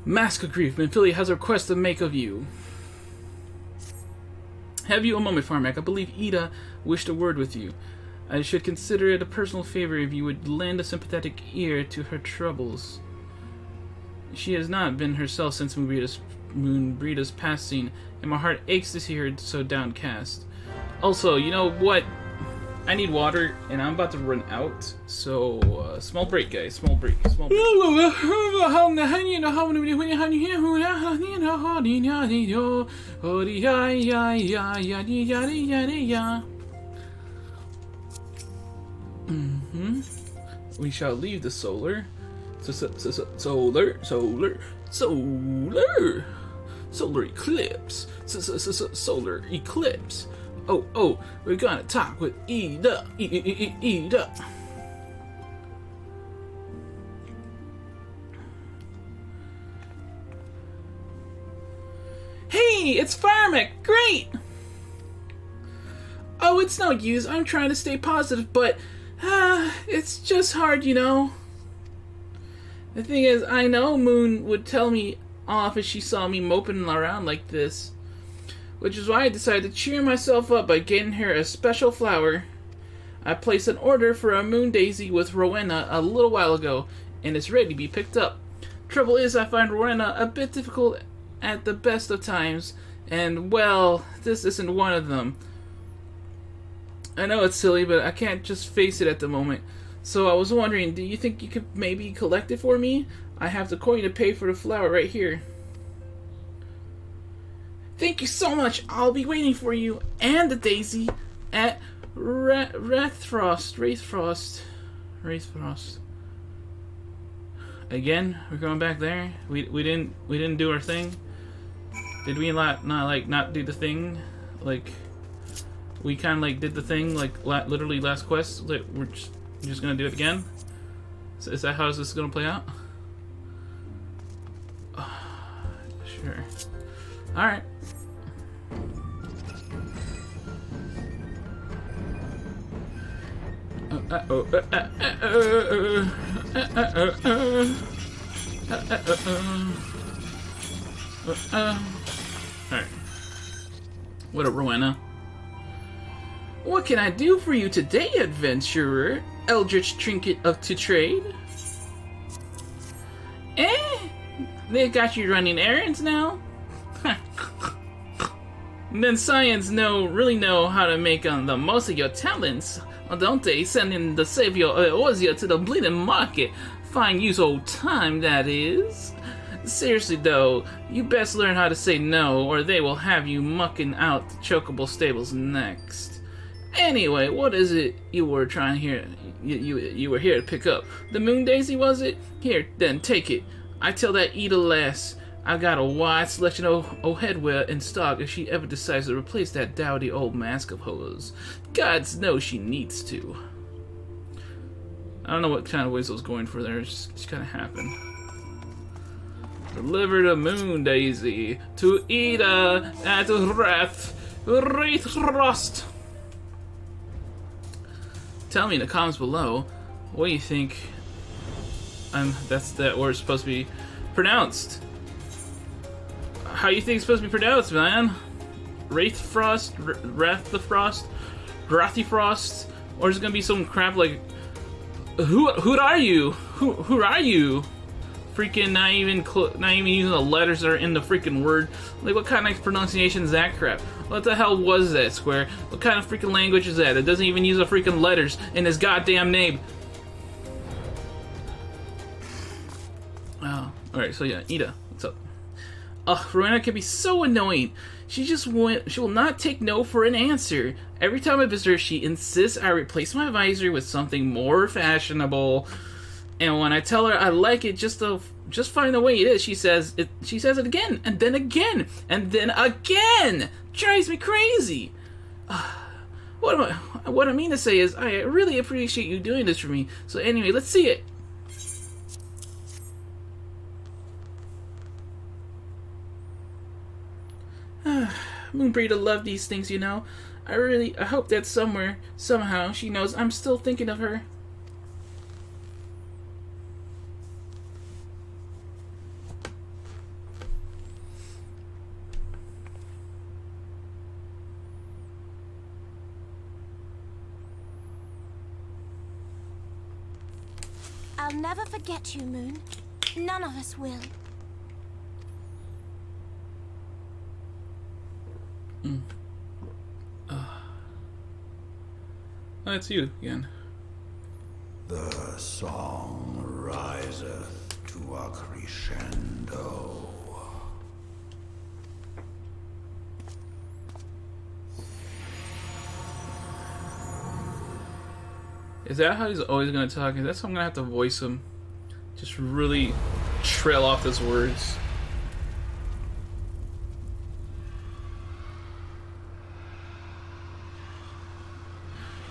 Mask of Grief, Manphilia has a request to make of you. Have you a moment, Firemac? I believe UL'DAH wished a word with you. I should consider it a personal favor if you would lend a sympathetic ear to her troubles. She has not been herself since Moonbreeda's passing, and my heart aches to see her so downcast. Also, you know what? I need water, and I'm about to run out, so small break, guys. Small break. Small break. We shall leave the solar eclipse. Solar eclipse. Oh, we're gonna talk with UL'DAH. Hey, it's Firemac! Great! Oh, it's no use. I'm trying to stay positive, but it's just hard, you know. The thing is, I know Moon would tell me off if she saw me moping around like this. Which is why I decided to cheer myself up by getting her a special flower. I placed an order for a moon daisy with Rowena a little while ago, and it's ready to be picked up. Trouble is, I find Rowena a bit difficult at the best of times, and, well, this isn't one of them. I know it's silly, but I can't just face it at the moment. So I was wondering, do you think you could maybe collect it for me? I have the coin to pay for the flower right here. Thank you so much. I'll be waiting for you and the daisy at Wraithfrost. Again, we're going back there. We didn't do our thing. Did we not do the thing? Like we kind of like did the thing like literally last quest. Like, we're just gonna do it again. So is that how this is gonna play out? Sure. All right. Alright. What up, Rowena? What can I do for you today, adventurer? Eldritch trinket to trade? They got you running errands now? Then science really know how to make the most of your talents, don't they? Sending the savior Ozia to the bleeding market. Fine use old time, that is. Seriously though, you best learn how to say no, or they will have you mucking out the chocobo stables next. Anyway, what is it you were trying here? You were here to pick up? The moon daisy, was it? Here, then take it. I tell that UL'DAH lass I got a wide selection of headwear in stock if she ever decides to replace that dowdy old mask of hers. Gods knows she needs to. I don't know what kind of ways I was going for there. It just kind of happened. Deliver the moon daisy to UL'DAH at Wraithfrost. Tell me in the comments below, what do you think that's that word's supposed to be pronounced? How you think it's supposed to be pronounced, man? Wraithfrost? Wrathifrost? Or is it gonna be some crap like who are you? Who are you? Freaking not even using the letters that are in the freaking word. Like, what kind of pronunciation is that crap? What the hell was that, Square? What kind of freaking language is that? It doesn't even use the freaking letters in his goddamn name. Oh, alright, so yeah, UL'DAH, what's up? Ugh, Rowena can be so annoying. She will not take no for an answer. Every time I visit her, she insists I replace my visor with something more fashionable. And when I tell her I like it just fine the way it is, she says it again, and then again, and then again. Drives me crazy. What I mean to say is, I really appreciate you doing this for me. So anyway, let's see it. Moonbreeda loved these things, you know. I hope that somehow, she knows I'm still thinking of her. I'll never forget you, Moon. None of us will. Oh, it's you again. The song riseth to a crescendo. Is that how he's always gonna talk? That's how I'm gonna have to voice him. Just really trail off his words.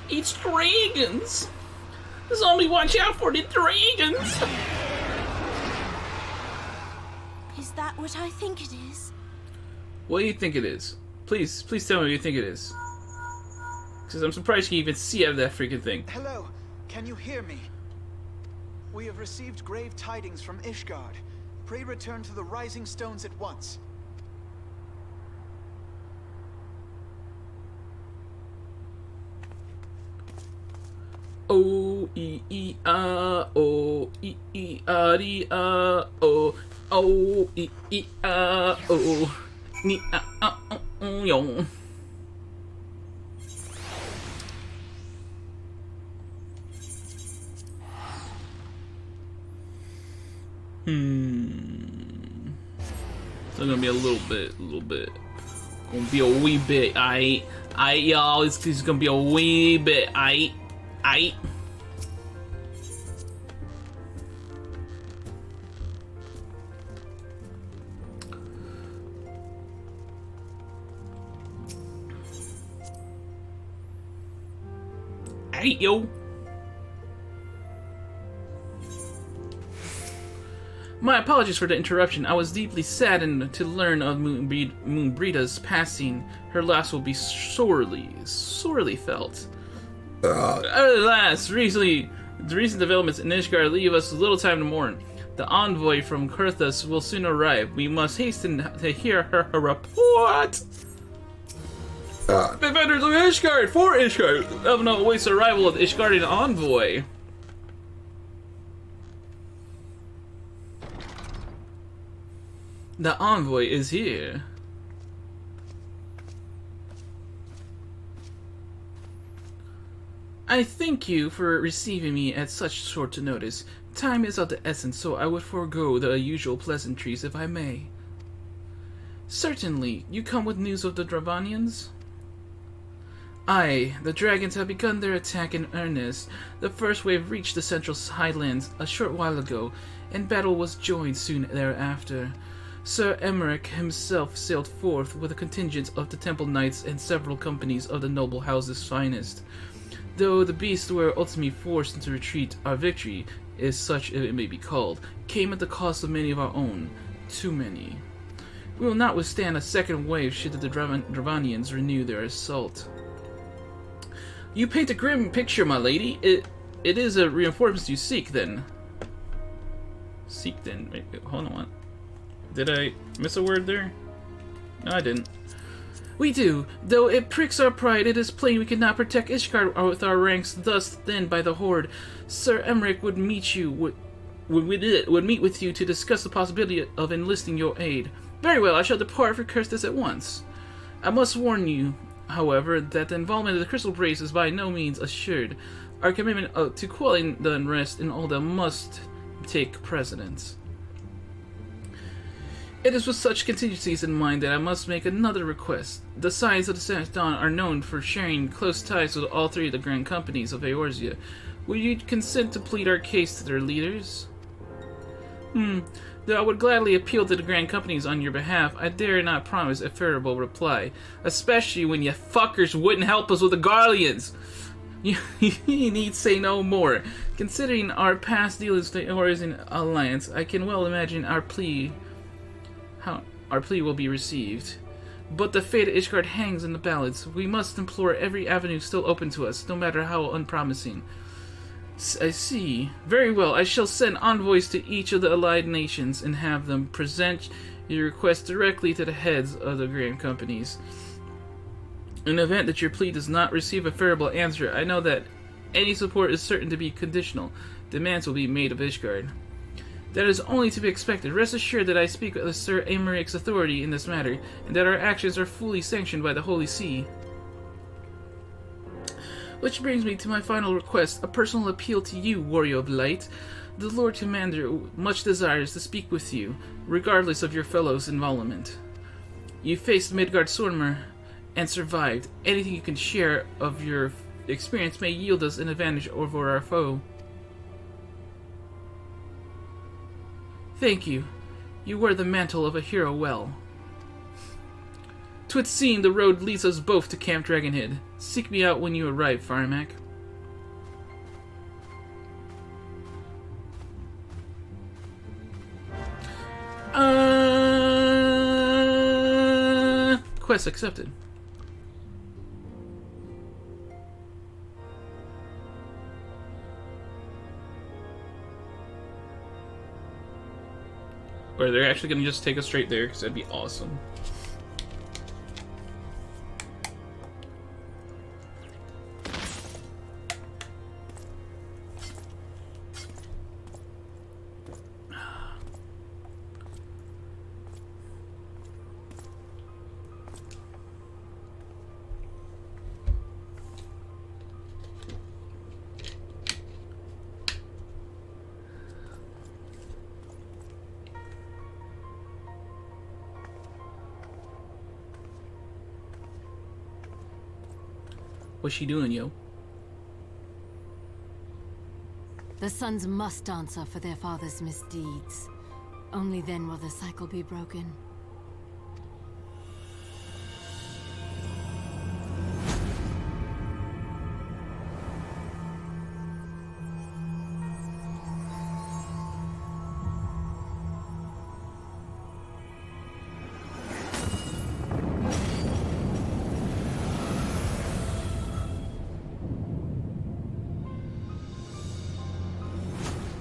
It's dragons! Zombie, watch out for the dragons! Is that what I think it is? What do you think it is? Please tell me what you think it is. Because I'm surprised you can even see out of that freaking thing. Hello, can you hear me? We have received grave tidings from Ishgard. Pray return to the Rising Stones at once. O E E A O E E A D A O O E E A O Ni A A O Yong. Still gonna be a little bit. Gonna be a wee bit. Y'all. It's gonna be a wee bit. Aight. Aight, yo. My apologies for the interruption. I was deeply saddened to learn of Moonbreeda's passing. Her loss will be sorely felt. Alas, the recent developments in Ishgard leave us little time to mourn. The envoy from COERTHAS will soon arrive. We must hasten to hear her report. Defenders of Ishgard, for Ishgard! Elvino awaits the arrival of the Ishgardian envoy. The envoy is here. I thank you for receiving me at such short notice. Time is of the essence, so I would forego the usual pleasantries if I may. Certainly. You come with news of the Dravanians? Aye, the dragons have begun their attack in earnest. The first wave reached the central highlands a short while ago, and battle was joined soon thereafter. Sir Emmerich himself sailed forth with a contingent of the Temple Knights and several companies of the noble house's finest. Though the beasts were ultimately forced into retreat, our victory, is such it may be called, came at the cost of many of our own. Too many. We will not withstand a second wave should the Dravanians renew their assault. You paint a grim picture, my lady. It is a reinforcement you seek, then. Seek, then. Wait, hold on. Did I miss a word there? No, I didn't. We do. Though it pricks our pride, it is plain we cannot protect Ishgard with our ranks thus thinned by the Horde. Sir Emmerich would meet with you to discuss the possibility of enlisting your aid. Very well, I shall depart for COERTHAS at once. I must warn you, however, that the involvement of the Crystal Brace is by no means assured. Our commitment to quelling the unrest in UL'DAH must take precedence. It is with such contingencies in mind that I must make another request. The Scions of the Seventh Dawn are known for sharing close ties with all three of the grand companies of Eorzea. Will you consent to plead our case to their leaders? Though I would gladly appeal to the grand companies on your behalf, I dare not promise a favorable reply. Especially when you fuckers wouldn't help us with the Guardians. You need say no more. Considering our past dealings with the Eorzean Alliance, I can well imagine our plea will be received. But the fate of Ishgard hangs in the balance. We must implore every avenue still open to us, no matter how unpromising. I see. Very well, I shall send envoys to each of the allied nations and have them present your request directly to the heads of the grand companies. In the event that your plea does not receive a favorable answer, I know that Any support is certain to be conditional. Demands will be made of Ishgard. That is only to be expected. Rest assured that I speak with Sir Amaric's authority in this matter, and that our actions are fully sanctioned by the Holy See. Which brings me to my final request, a personal appeal to you, Warrior of Light. The Lord Commander much desires to speak with you, regardless of your fellow's involvement. You faced Midgard-Sormr and survived. Anything you can share of your experience may yield us an advantage over our foe. Thank you. You wear the mantle of a hero well. 'Twould seem the road leads us both to Camp Dragonhead. Seek me out when you arrive, Firemac. Quest accepted. Or they're actually going to just take us straight there, because that'd be awesome. What's she doing, yo? The sons must answer for their father's misdeeds. Only then will the cycle be broken.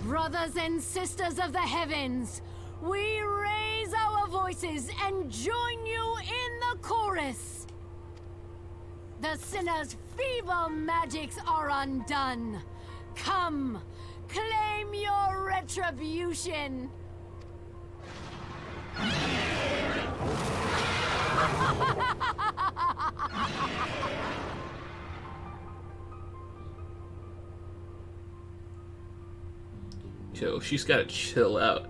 Brothers and sisters of the heavens, we raise our voices and join you in the chorus. The sinner's feeble magics are undone. Come, claim your retribution. Yo, she's gotta chill out.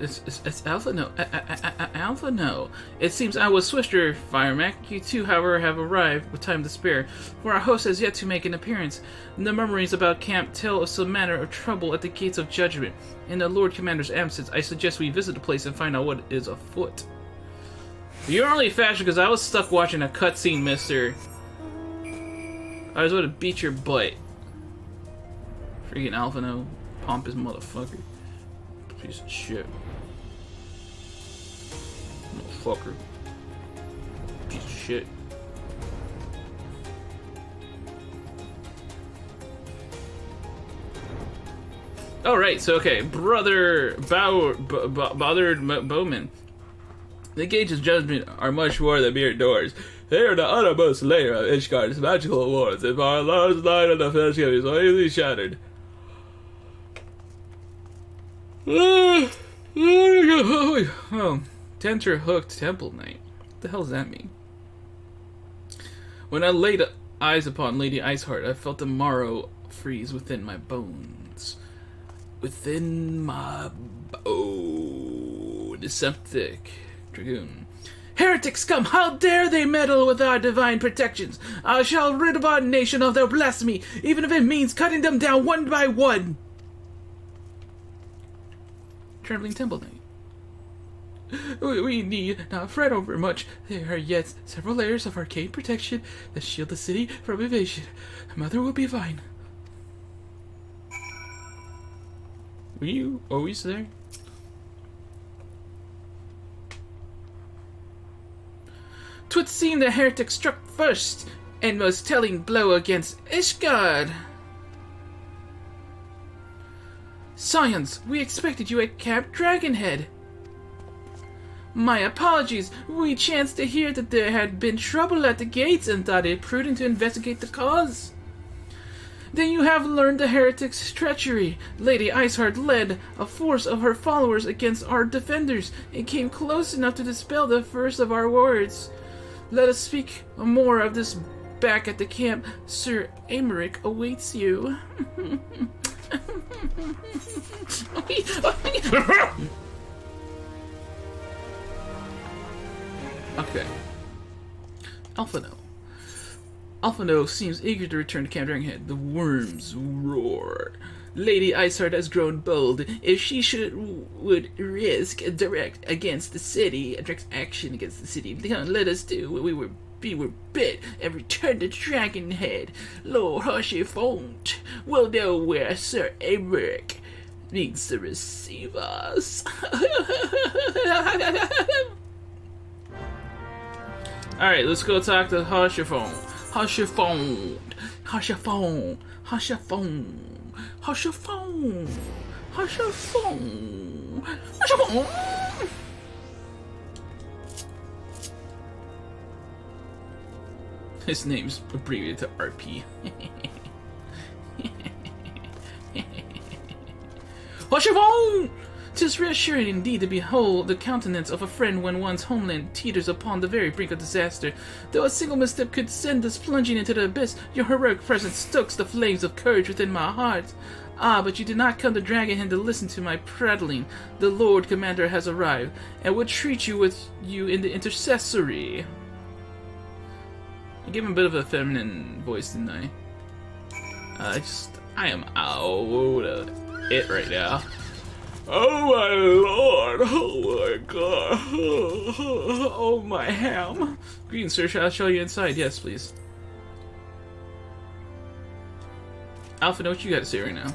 It's Alpha No. Alpha No. It seems I was swifter, Firemac. You two, however, have arrived with time to spare, for our host has yet to make an appearance. The murmurings about camp tell of some manner of trouble at the gates of judgment. In the Lord Commander's absence, I suggest we visit the place and find out what is afoot. You're only faster because I was stuck watching a cutscene, mister. I was going to beat your butt. Freaking Alpha No. Pompous motherfucker. Piece of shit. Motherfucker. Piece of shit. Alright, so okay. Brother Bothered Bowman. The gates of judgment are much more than mere doors. They are the uttermost layer of Ishgard's magical wards. If our large line of defense can be so easily shattered. Oh, Tenter Hooked Temple Knight. What the hell does that mean? When I laid eyes upon Lady Iceheart, I felt the marrow freeze within my bones. Within my bone. Septic Dragoon. Heretic scum! How dare they meddle with our divine protections! I shall rid our nation of their blasphemy, even if it means cutting them down one by one! Trembling Temple Knight. We need not fret over much. There are yet several layers of arcane protection that shield the city from invasion. Mother will be fine. Were you always there? 'Twould seem the heretic struck first and was telling blow against Ishgard. Science, we expected you at Camp Dragonhead. My apologies. We chanced to hear that there had been trouble at the gates and thought it prudent to investigate the cause. Then you have learned the heretic's treachery. Lady Ishgard led a force of her followers against our defenders and came close enough to dispel the first of our wards. Let us speak more of this back at the camp. Sir Aymeric awaits you. Okay. Alphano seems eager to return to Camp Dragonhead. The worms roar. Lady Ishgard has grown bold. If she would risk direct action against the city, then let us do what we were bid and return to Dragonhead. Lord Hushifont will know where Sir Aymeric needs to receive us. Alright, let's go talk to Hushifont. Hushifont. Hushifont. Hushifont. Hushifont. Hushifont. Hushifont. His name's abbreviated to RP. Hushifont! 'Tis reassuring indeed to behold the countenance of a friend when one's homeland teeters upon the very brink of disaster. Though a single misstep could send us plunging into the abyss, your heroic presence stokes the flames of courage within my heart. Ah, but you did not come to Dragonhead to listen to my prattling. The Lord Commander has arrived, and will treat you with you in the intercessory. I gave him a bit of a feminine voice, didn't I? I am out of it right now. Oh my lord, oh my god, oh my ham. Greetings, sir, shall I show you inside? Yes, please. Alpha, know what you got to say right now.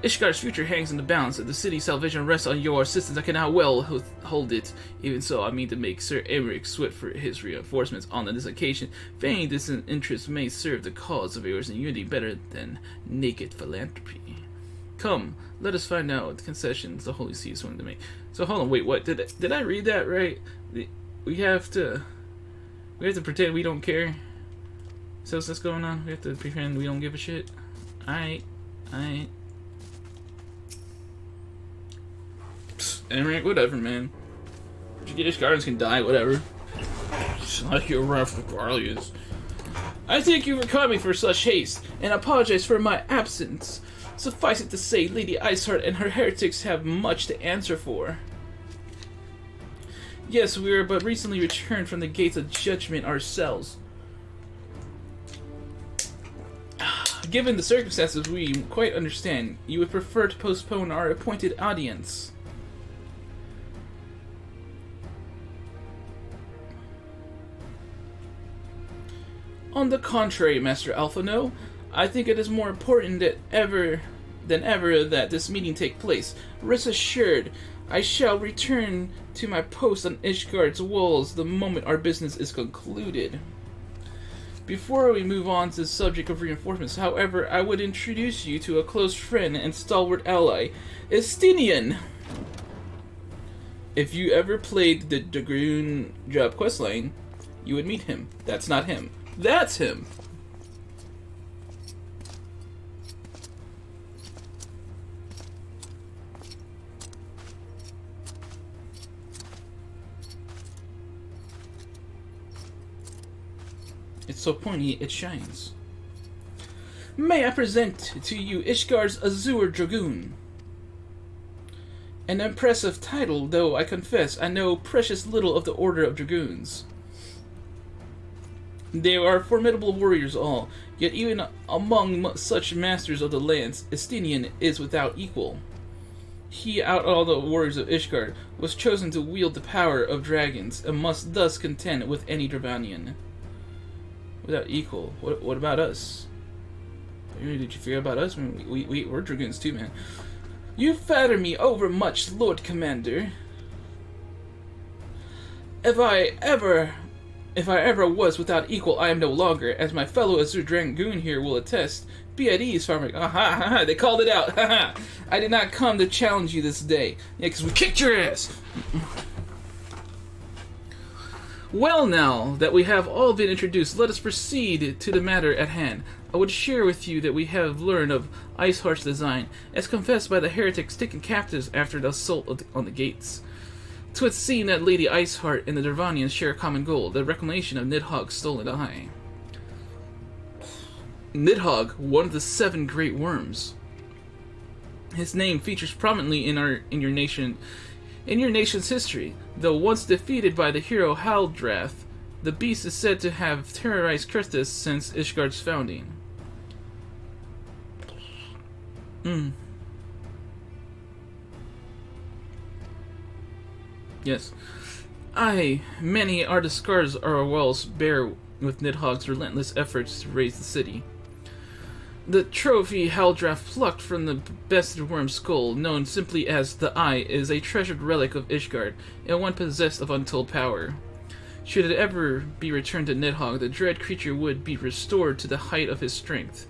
Ishgard's future hangs in the balance. If the city's salvation rests on your assistance, I cannot well hold it. Even so, I mean to make Sir Aymeric swift for his reinforcements on this occasion. Feigning distant interest may serve the cause of yours and unity better than naked philanthropy. Come, let us find out what the concessions the Holy See is willing to make. So hold on, wait, what? Did I read that right? We have to pretend we don't care. So what's this going on? We have to pretend we don't give a shit. Alright. Aymeric, whatever, man. Ishgard's can die, whatever. It's like you're rough regardless. I thank you for coming for such haste, and apologize for my absence. Suffice it to say, Lady Ishgard and her heretics have much to answer for. Yes, we are but recently returned from the gates of judgment ourselves. Given the circumstances, we quite understand. You would prefer to postpone our appointed audience. On the contrary, Master Alphano, I think it is more important than ever that this meeting take place. Rest assured, I shall return to my post on Ishgard's walls the moment our business is concluded. Before we move on to the subject of reinforcements, however, I would introduce you to a close friend and stalwart ally, Estinian. If you ever played the Dragoon job questline, you would meet him. That's not him. That's him. It's so pointy, it shines. May I present to you Ishgard's Azure Dragoon. An impressive title, though I confess I know precious little of the Order of Dragoons. They are formidable warriors all, yet even among such masters of the lance, Estinian is without equal. He, out of all the warriors of Ishgard, was chosen to wield the power of dragons, and must thus contend with any Dravanian. Without equal. What about us? Did you figure about us? I mean, we're dragoons too, man. You flatter me overmuch, Lord Commander. If I ever was without equal, I am no longer, as my fellow Azure Dragoon here will attest. Be at ease, Firemac. Aha, they called it out. I did not come to challenge you this day. Yeah, because we kicked your ass. Well, now that we have all been introduced, let us proceed to the matter at hand. I would share with you that we have learned of Iceheart's design, as confessed by the heretics taken captives after the assault on the gates. 'Twould seem that Lady Iceheart and the Dravanians share a common goal, the reclamation of Nidhogg's stolen eye. Nidhogg, one of the 7 great worms. His name features prominently in your nation's history. Though once defeated by the hero UL'DAH, the beast is said to have terrorized COERTHAS since Ishgard's founding. Yes. Aye, many are the scars our walls bear with Nidhogg's relentless efforts to raise the city. The trophy UL'DAH plucked from the bested worm's skull, known simply as the Eye, is a treasured relic of Ishgard, and one possessed of untold power. Should it ever be returned to Nidhogg, the dread creature would be restored to the height of his strength.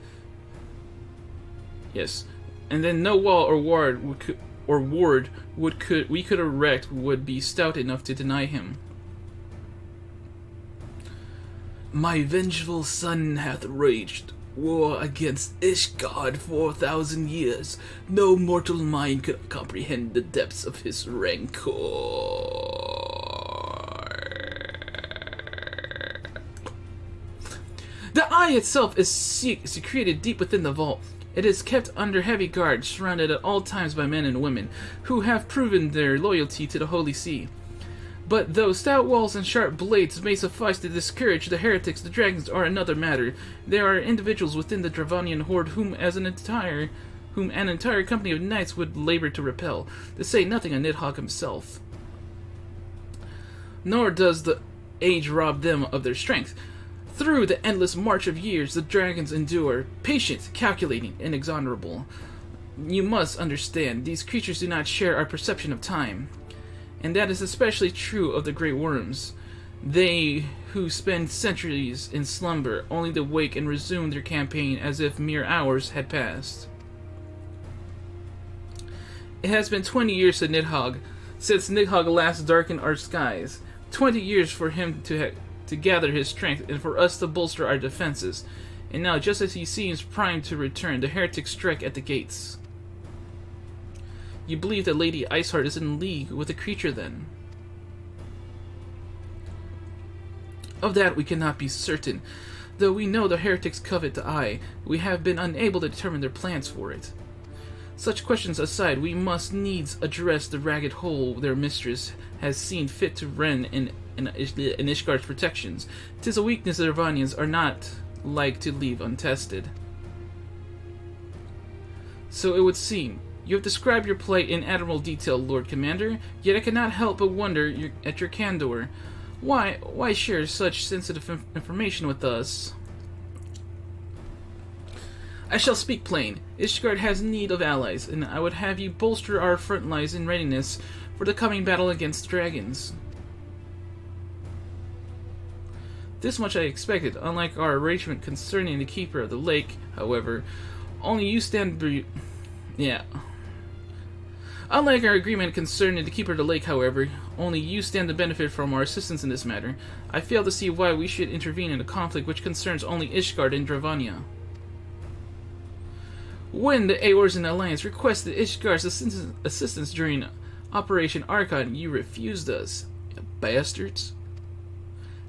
Yes, and then no wall or ward we could erect would be stout enough to deny him. My vengeful son hath waged war against Ishgard 4,000 years. No mortal mind could comprehend the depths of his rancor. The eye itself is secreted deep within the vault. It is kept under heavy guard, surrounded at all times by men and women, who have proven their loyalty to the Holy See. But though stout walls and sharp blades may suffice to discourage the heretics, the dragons are another matter. There are individuals within the Dravanian horde whom an entire company of knights would labor to repel, to say nothing of Nidhogg himself. Nor does the age rob them of their strength. Through the endless march of years, the dragons endure, patient, calculating, and inexorable. You must understand, these creatures do not share our perception of time. And that is especially true of the great worms. They who spend centuries in slumber, only to wake and resume their campaign as if mere hours had passed. It has been 20 years since Nidhogg last darkened our skies. 20 years for him to gather his strength and for us to bolster our defenses. And now, just as he seems primed to return, the heretics strike at the gates. You believe that Lady Iceheart is in league with the creature, then? Of that we cannot be certain. Though we know the heretics covet the eye, we have been unable to determine their plans for it. Such questions aside, we must needs address the ragged hole their mistress has seen fit to rend in Ishgard's protections. 'Tis a weakness the Dravanians are not like to leave untested. So it would seem. You have described your plight in admirable detail, Lord Commander, yet I cannot help but wonder at your candor. Why share such sensitive information with us? I shall speak plain. Ishgard has need of allies, and I would have you bolster our front lines in readiness for the coming battle against dragons. This much I expected. Unlike our arrangement concerning the Keeper of the Lake, however, Unlike our agreement concerning the Keeper of the Lake, however, only you stand to benefit from our assistance in this matter. I fail to see why we should intervene in a conflict which concerns only Ishgard and Dravania. When the Eorzean Alliance requested Ishgard's assistance during Operation Archon, you refused us. You bastards.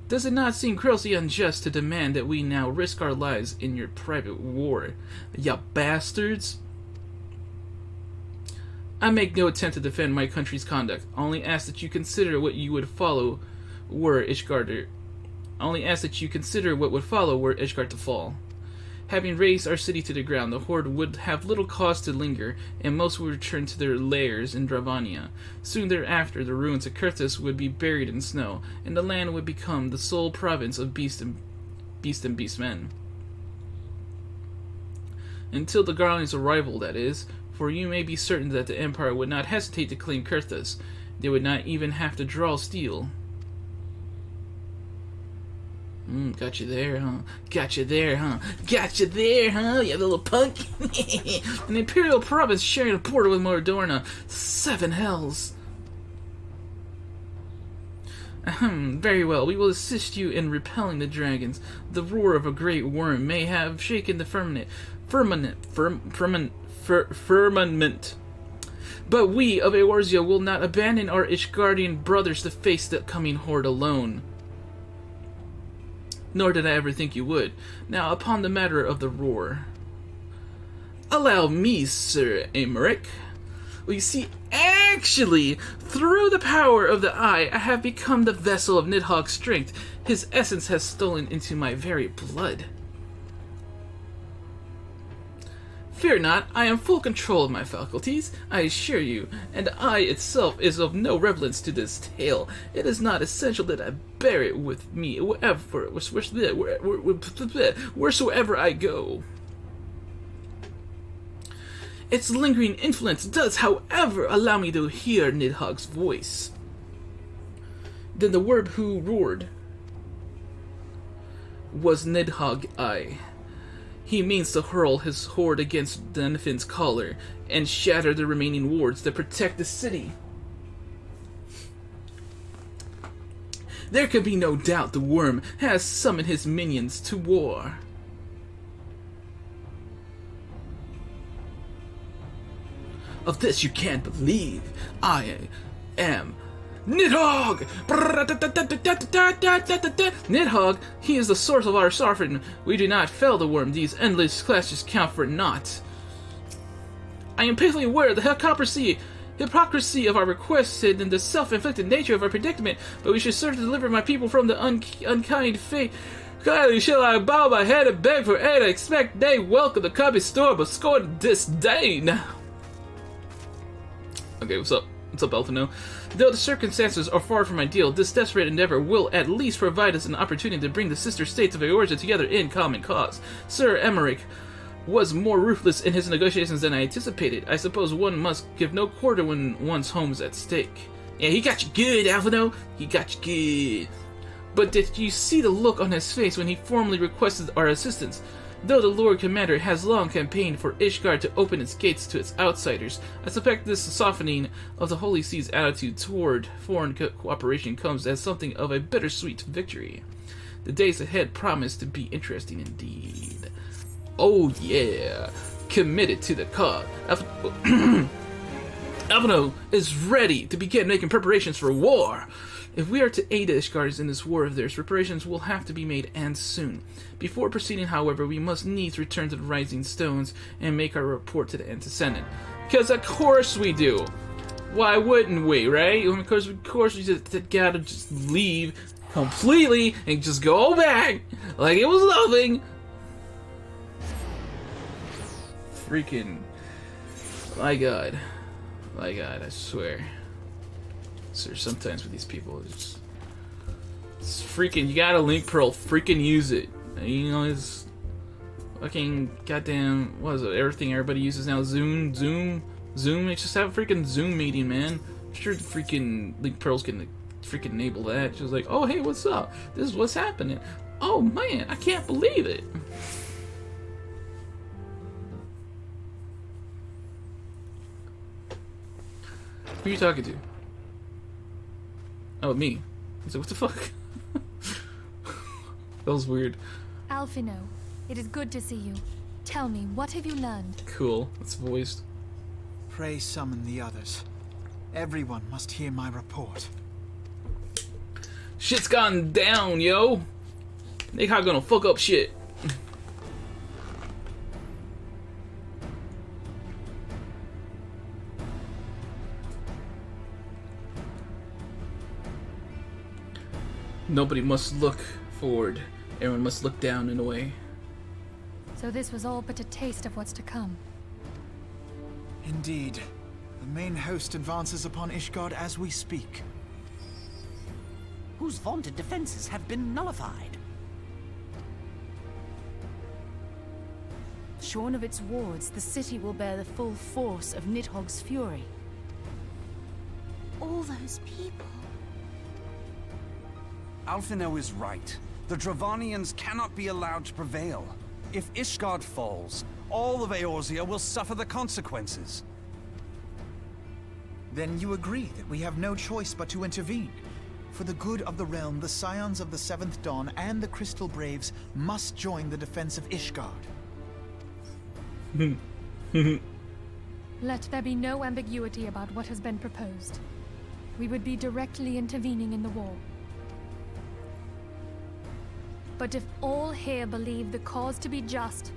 Does it not seem grossly unjust to demand that we now risk our lives in your private war? You bastards. I make no attempt to defend my country's conduct. I only ask that you consider what you would follow were Ishgard to fall. Having razed our city to the ground, the Horde would have little cause to linger, and most would return to their lairs in Dravania. Soon thereafter, the ruins of COERTHAS would be buried in snow, and the land would become the sole province of beast and beastmen. Until the Guardian's arrival, that is, for you may be certain that the Empire would not hesitate to claim COERTHAS. They would not even have to draw steel. Got you there, huh? Got you there, huh? Got you there, huh? You little punk. An Imperial province sharing a border with Mordorna. 7 hells. Ahem, very well. We will assist you in repelling the dragons. The roar of a great worm may have shaken the firmament. But we of Eorzea will not abandon our Ishgardian brothers to face the coming horde alone. Nor did I ever think you would. Now, upon the matter of the roar. Allow me, Sir Emmerich. Well, you see, actually, through the power of the eye, I have become the vessel of Nidhogg's strength. His essence has stolen into my very blood. Fear not, I am full control of my faculties, I assure you, and I itself is of no relevance to this tale. It is not essential that I bear it with me wheresoever I go. Its lingering influence does, however, allow me to hear Nidhogg's voice. Then the word who roared was Nidhogg-I. He means to hurl his horde against Denfin's collar and shatter the remaining wards that protect the city. There can be no doubt the worm has summoned his minions to war. Of this you can't believe. I am Nidhogg! Nidhogg, he is the source of our suffering. We do not fell the worm. These endless clashes count for naught. I am painfully aware of the hypocrisy of our requests and the self-inflicted nature of our predicament, but we should serve to deliver my people from the unkind fate. Gladly shall I bow my head and beg for aid. I expect they welcome the coming storm, but scorn disdain. Okay, what's up? What's up, Alphino? Though the circumstances are far from ideal, this desperate endeavor will at least provide us an opportunity to bring the sister states of Eorzea together in common cause. Sir Emmerich was more ruthless in his negotiations than I anticipated. I suppose one must give no quarter when one's home is at stake. Yeah, he got you good, Alphino. He got you good. But did you see the look on his face when he formally requested our assistance? Though the Lord Commander has long campaigned for Ishgard to open its gates to its outsiders, I suspect this softening of the Holy See's attitude toward foreign cooperation comes as something of a bittersweet victory. The days ahead promise to be interesting indeed. Oh yeah, committed to the cause. Alphino is ready to begin making preparations for war. If we are to aid the Ishgards in this war of theirs, preparations will have to be made, and soon. Before proceeding, however, we must needs return to the Rising Stones and make our report to the Antecedent. Because of course we do! Why wouldn't we, right? Of course we just gotta just leave completely and just go back like it was nothing. Freaking... My god, I swear. So sometimes with these people, it's freaking, you got a link pearl, freaking use it. You know, it's fucking goddamn, what is it, everything everybody uses now, Zoom, it's just have a freaking Zoom meeting, man. I'm sure the freaking link pearls can freaking enable that. Just like, oh hey, what's up? This is what's happening. Oh man, I can't believe it. Who are you talking to? Oh, me. He's like, what the fuck? That was weird. Alphino, it is good to see you. Tell me, what have you learned? Cool. It's voiced. Pray summon the others. Everyone must hear my report. Shit's gone down, yo. They not gonna fuck up shit. Nobody must look forward. Everyone must look down and away. So this was all but a taste of what's to come. Indeed. The main host advances upon Ishgard as we speak. Whose vaunted defenses have been nullified. Shorn of its wards, the city will bear the full force of Nidhogg's fury. All those people. Alphino is right. The Dravanians cannot be allowed to prevail. If Ishgard falls, all of Eorzea will suffer the consequences. Then you agree that we have no choice but to intervene. For the good of the realm, the Scions of the Seventh Dawn and the Crystal Braves must join the defense of Ishgard. Let there be no ambiguity about what has been proposed. We would be directly intervening in the war. But if all here believe the cause to be just,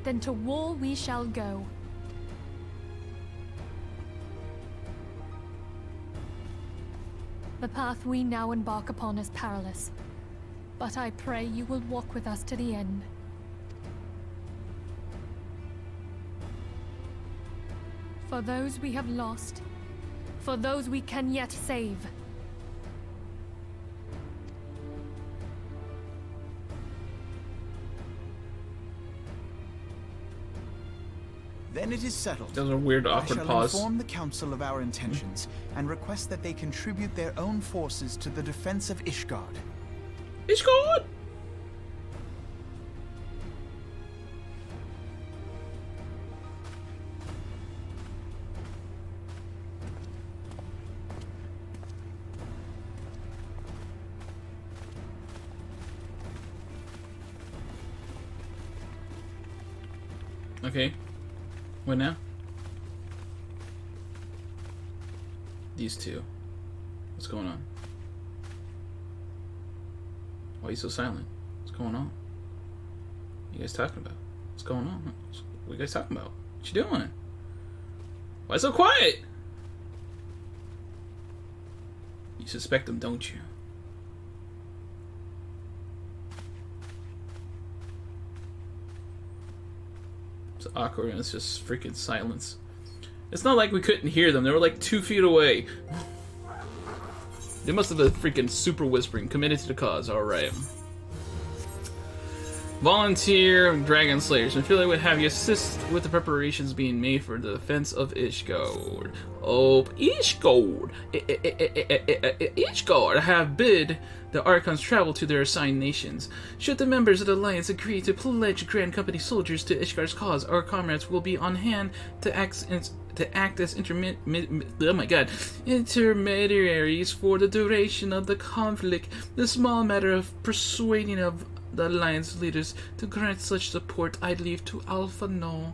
then to war we shall go. The path we now embark upon is perilous, but I pray you will walk with us to the end. For those we have lost, for those we can yet save. Then it is settled. That was a weird, awkward I shall pause. inform the council of our intentions and request that they contribute their own forces to the defense of Ishgard. Ishgard! Okay. What now? These two. What's going on? Why are you so silent? What's going on? What you guys talking about? What's going on? What you guys talking about? What you doing? Why so quiet? You suspect them, don't you? It's awkward and it's just freaking silence. It's not like we couldn't hear them. They were like 2 feet away. They must have been freaking super whispering. Committed to the cause. Alright. Volunteer Dragon Slayers. And feel I would have you assist with the preparations being made for the defense of Ishgard. Oh, Ishgard! Ishgard have bid the Archons travel to their assigned nations. Should the members of the Alliance agree to pledge Grand Company soldiers to Ishgard's cause, our comrades will be on hand to act as intermediaries for the duration of the conflict. The small matter of persuading of the Alliance leaders to grant such support I leave to Alphino.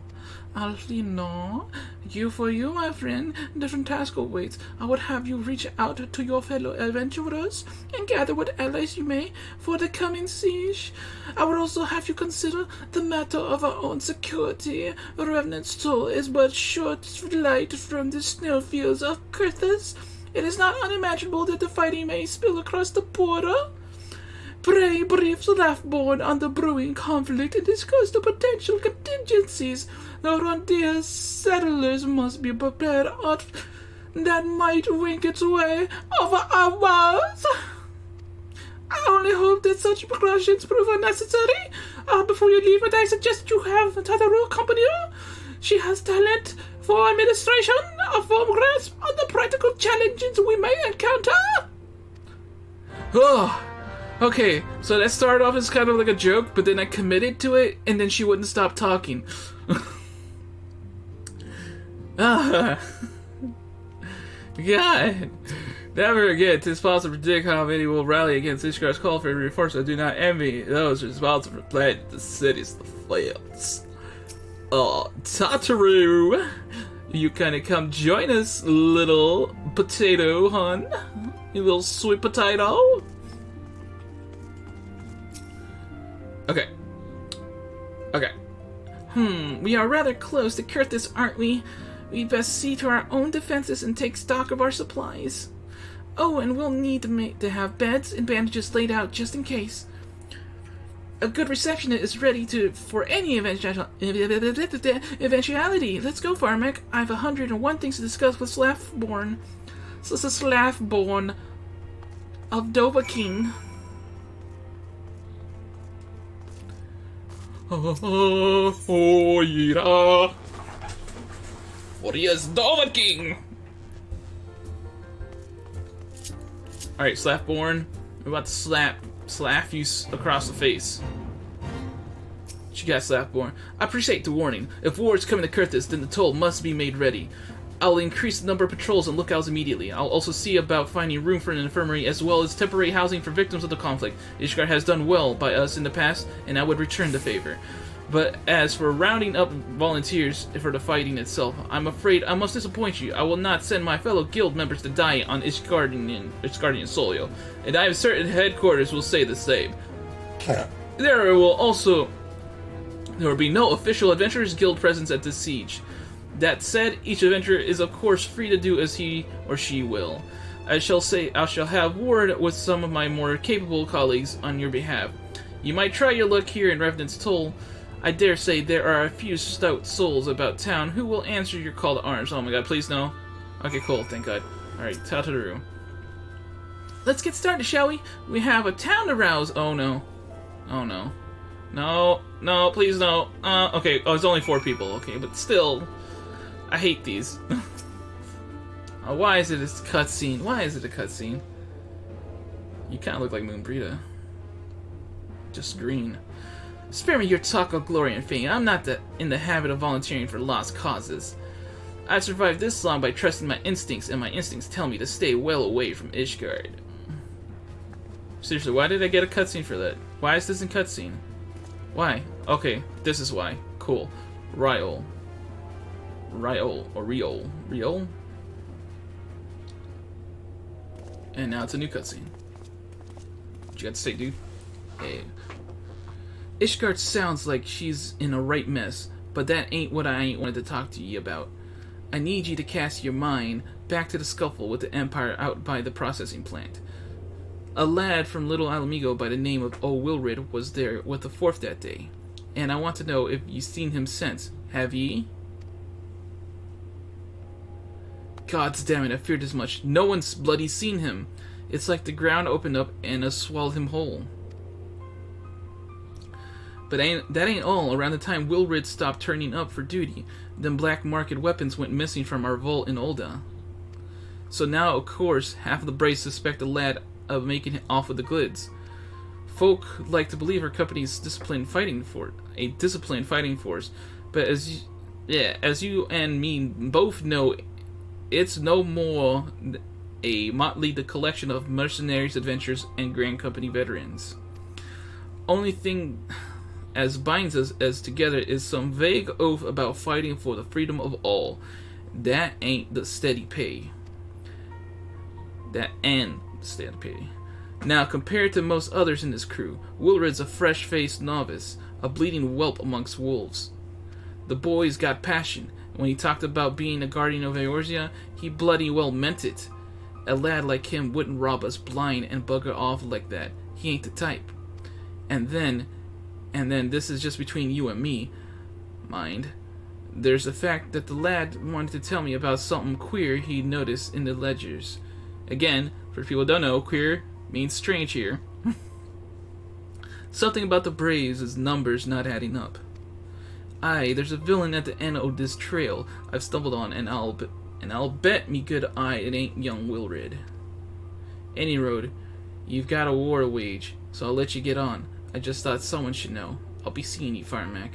For you, my friend, different task awaits. I would have you reach out to your fellow adventurers and gather what allies you may for the coming siege. I would also have you consider the matter of our own security. Revenant's soul is but short flight from the snowfields of COERTHAS. It is not unimaginable that the fighting may spill across the border. Pray brief Reborn on the brewing conflict and discuss the potential contingencies. The Rondir settlers must be prepared that might wink its way over our walls. I only hope that such precautions prove unnecessary. Before you leave, I suggest you have Tataru accompany her. She has talent for administration, a firm grasp on the practical challenges we may encounter. Oh. Okay, so that started off as kind of like a joke, but then I committed to it, and then she wouldn't stop talking. God. Never again, 'tis possible to predict how many will rally against Ishgard's call for reinforcements. I do not envy those responsible for planning the city's defense. Oh, Tataru, you kinda come join us, little potato, hun? You little sweet potato? Okay. We are rather close to COERTHAS, aren't we? We'd best see to our own defenses and take stock of our supplies. Oh, and we'll need to have beds and bandages laid out just in case. A good receptionist is ready for any eventuality. Let's go, Firemac. I have 101 things to discuss with Slathborn. So this is Slathborn of Dovahkiin. Oh, yeah. What is Dovahkiin? Alright, Slathborn. We're about to slap you across the face. She got slapped more. I appreciate the warning. If war is coming to COERTHAS, then the toll must be made ready. I'll increase the number of patrols and lookouts immediately. I'll also see about finding room for an infirmary as well as temporary housing for victims of the conflict. Ishgard has done well by us in the past, and I would return the favor. But as for rounding up volunteers for the fighting itself, I'm afraid I must disappoint you. I will not send my fellow guild members to die on Ishgardian soil, and I am certain headquarters will say the same. There will be no official Adventurers Guild presence at this siege. That said, each adventurer is of course free to do as he or she will. I shall have word with some of my more capable colleagues on your behalf. You might try your luck here in Revenant's Toll. I dare say there are a few stout souls about town who will answer your call to arms. Oh my god, please no. Okay, cool, thank god. Alright, out to the room. Let's get started, shall we? We have a town to rouse. Oh no. Oh no. No, please no. Okay, oh, it's only 4 people. Okay, but still, I hate these. Why is it a cutscene? Why is it a cutscene? You kind of look like Moonbrita. Just green. Spare me your talk of glory and fame. I'm not in the habit of volunteering for lost causes. I've survived this long by trusting my instincts, and my instincts tell me to stay well away from Ishgard. Seriously, why did I get a cutscene for that? Why is this in cutscene? Why? Okay, this is why. Cool. Riol. And now it's a new cutscene. What you got to say, dude? Hey. Ishgard sounds like she's in a right mess, but that ain't what I ain't wanted to talk to ye about. I need ye to cast your mind back to the scuffle with the Empire out by the processing plant. A lad from Little Alamigo by the name of Wilrid was there with the Fourth that day, and I want to know if ye seen him since. Have ye? Gods damn it, I feared as much. No one's bloody seen him. It's like the ground opened up and swallowed him whole. But that ain't all. Around the time Wilrid stopped turning up for duty, then black market weapons went missing from our vault in UL'DAH. So now, of course, half of the Braves suspect the lad of making off with the goods. Folk like to believe our company's a disciplined fighting force, but as you and me both know, it's no more a motley collection of mercenaries, adventurers, and Grand Company veterans. Only thing as binds us as together is some vague oath about fighting for the freedom of all. That ain't the steady pay. Now, compared to most others in this crew, Wilrid's a fresh-faced novice, a bleeding whelp amongst wolves. The boy's got passion. When he talked about being a guardian of Eorzea, he bloody well meant it. A lad like him wouldn't rob us blind and bugger off like that. He ain't the type. And then this is just between you and me, mind. There's the fact that the lad wanted to tell me about something queer he noticed in the ledgers. Again, for people who don't know, queer means strange here. Something about the Braves' numbers not adding up. Aye, there's a villain at the end of this trail I've stumbled on, and I'll bet me good eye it ain't young Wilrid. Any road, you've got a war to wage, so I'll let you get on. I just thought someone should know. I'll be seeing you, Firemac.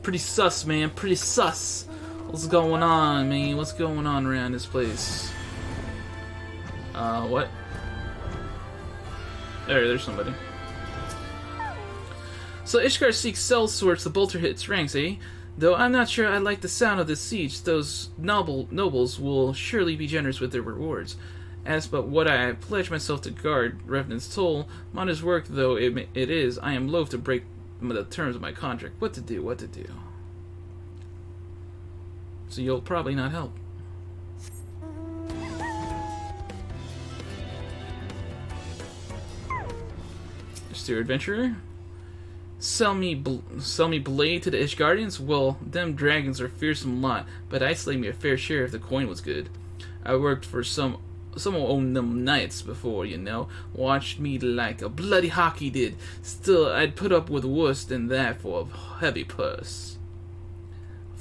Pretty sus, man. Pretty sus. What's going on, man? What's going on around this place? What? There's somebody. So Ishgard seeks sellswords to bolster its ranks, eh? Though I'm not sure I like the sound of this siege, those nobles will surely be generous with their rewards. As but what I have pledged myself to guard Revenant's Toll, modest work though it is, I am loath to break the terms of my contract. What to do? So you'll probably not help. Mr. Adventurer? Sell me blade to the Ishgardians? Well, them dragons are a fearsome lot, but I'd slay me a fair share if the coin was good. I worked for some of them knights before, you know. Watched me like a bloody hockey did. Still, I'd put up with worse than that for a heavy purse.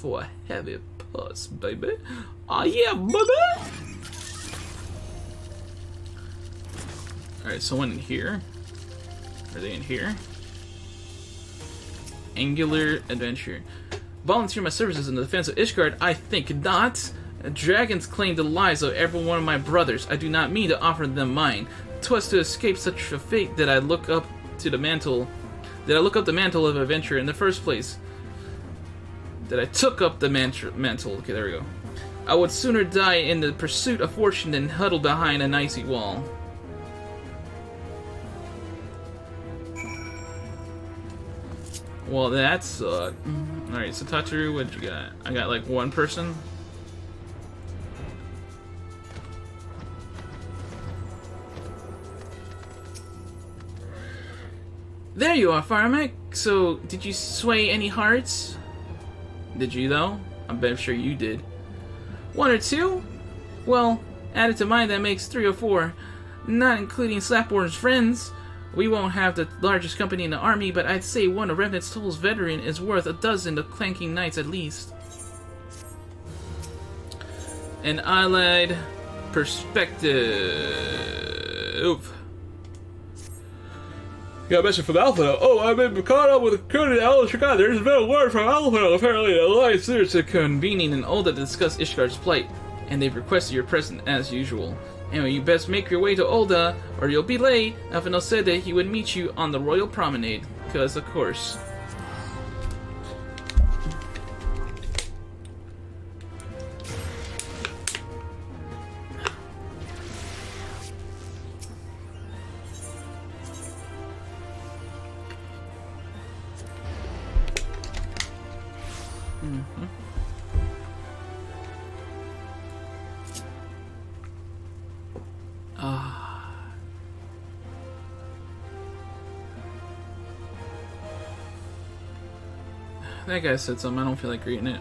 for a heavy puss, baby. Oh yeah, baby! Alright, someone in here. Are they in here? Angular adventure. Volunteer my services in the defense of Ishgard? I think not. Dragons claim the lives of every one of my brothers. I do not mean to offer them mine. 'Twas to escape such a fate that I look up to the mantle. That I look up the mantle of adventure in the first place. That I took up the mantle. Okay, there we go. I would sooner die in the pursuit of fortune than huddle behind an icy wall. Well, that sucked. Alright, so Tataru, what you got? I got like one person. There you are, Firemac. So, did you sway any hearts? Did you, though? I'm sure you did. 1 or 2? Well, added to mine, that makes 3 or 4. Not including Slapborn's friends. We won't have the largest company in the army, but I'd say one of Revenant's Toll's veteran is worth a dozen of clanking knights at least. An allied perspective. Got a message from Alpha. Oh, I've been caught up with a recruited Ishgard. There's been a word from Alpha. Apparently, the Alliance leaders are convening in UL'DAH to discuss Ishgard's plight, and they've requested your presence as usual. Anyway, you best make your way to UL'DAH, or you'll be late. Alphinaud said that he would meet you on the Royal Promenade, because of course. That guy said something, I don't feel like reading it.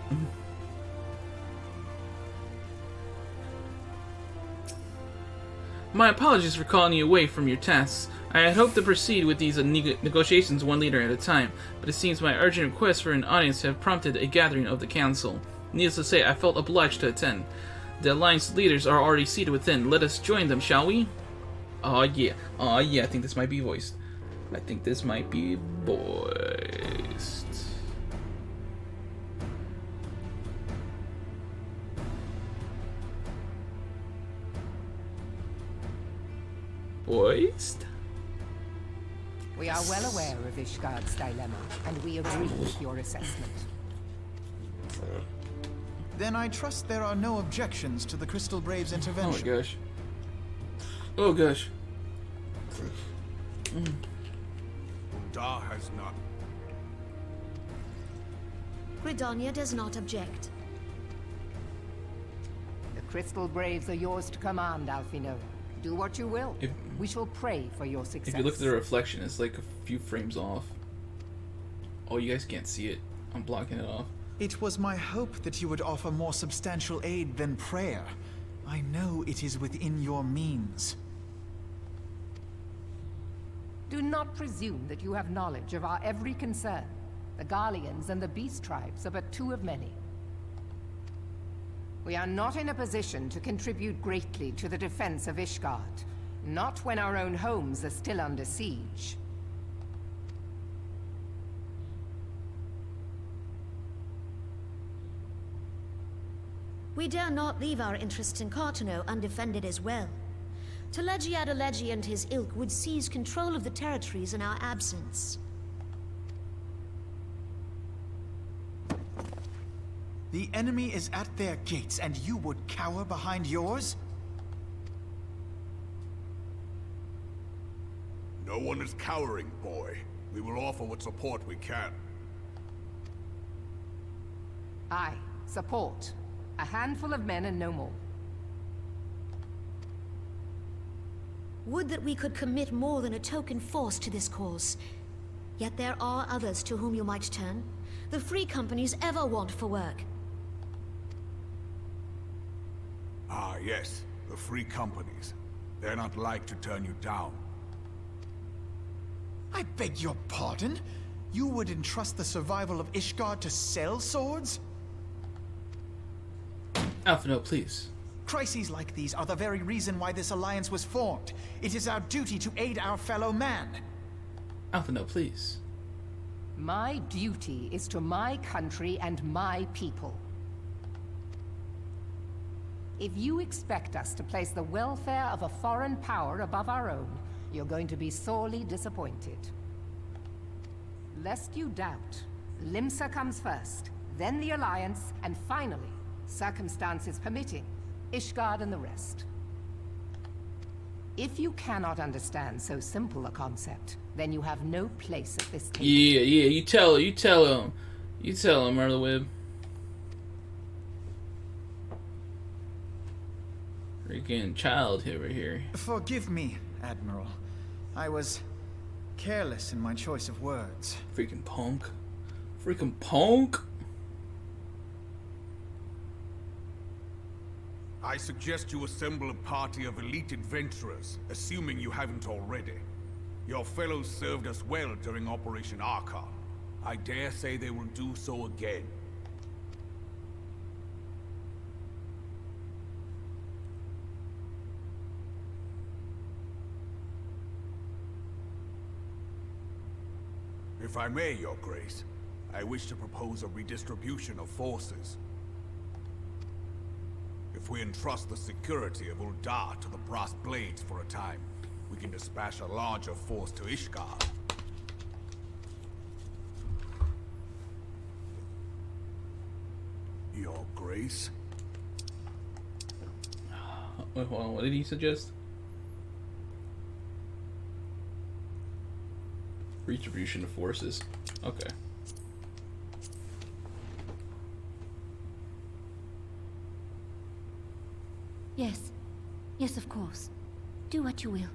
My apologies for calling you away from your tasks. I had hoped to proceed with these negotiations one leader at a time, but it seems my urgent request for an audience have prompted a gathering of the council. Needless to say, I felt obliged to attend. The Alliance leaders are already seated within. Let us join them, shall we? Oh yeah, I think this might be voiced. I think this might be voiced. Voiced? We are well aware of Ishgard's dilemma, and we agree with your assessment. Then I trust there are no objections to the Crystal Braves' intervention. Oh my gosh. Oh gosh. UL'DAH has not. Gridania does not object. The Crystal Braves are yours to command, Alphinaud. Do what you will. We shall pray for your success. If you look at the reflection, it's like a few frames off. Oh, you guys can't see it. I'm blocking it off. It was my hope that you would offer more substantial aid than prayer. I know it is within your means. Do not presume that you have knowledge of our every concern. The Garleans and the Beast Tribes are but 2 of many. We are not in a position to contribute greatly to the defense of Ishgard. Not when our own homes are still under siege. We dare not leave our interests in Cartano undefended as well. Telegiad and his ilk would seize control of the territories in our absence. The enemy is at their gates, and you would cower behind yours? No one is cowering, boy. We will offer what support we can. Aye, support. A handful of men and no more. Would that we could commit more than a token force to this cause. Yet there are others to whom you might turn. The free companies ever want for work. Ah, yes. The free companies. They're not like to turn you down. I beg your pardon? You would entrust the survival of Ishgard to sell swords? Alpha, no, please. Crises like these are the very reason why this alliance was formed. It is our duty to aid our fellow man. Alpha, no, please. My duty is to my country and my people. If you expect us to place the welfare of a foreign power above our own, you're going to be sorely disappointed. Lest you doubt, Limsa comes first, then the Alliance, and finally, circumstances permitting, Ishgard and the rest. If you cannot understand so simple a concept, then you have no place at this table. Yeah, you tell him, Merlewib. Freaking child over here. Forgive me, Admiral. I was careless in my choice of words. Freaking punk. Freaking punk. I suggest you assemble a party of elite adventurers, assuming you haven't already. Your fellows served us well during Operation Archon. I dare say they will do so again. If I may, Your Grace, I wish to propose a redistribution of forces. If we entrust the security of UL'DAH to the Brass Blades for a time, we can dispatch a larger force to Ishgard. Your Grace? Wait, hold on, what did he suggest? Redistribution of forces. Okay. Yes. Yes, of course. Do what you will.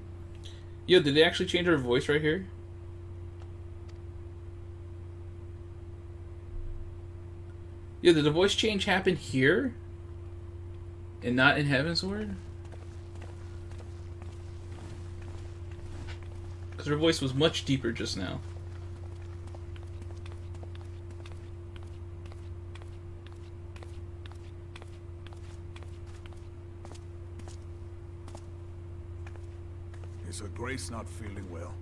Yo, did they actually change her voice right here? Yo, did the voice change happen here? And not in Heavensward? Because her voice was much deeper just now. Is Her Grace not feeling well?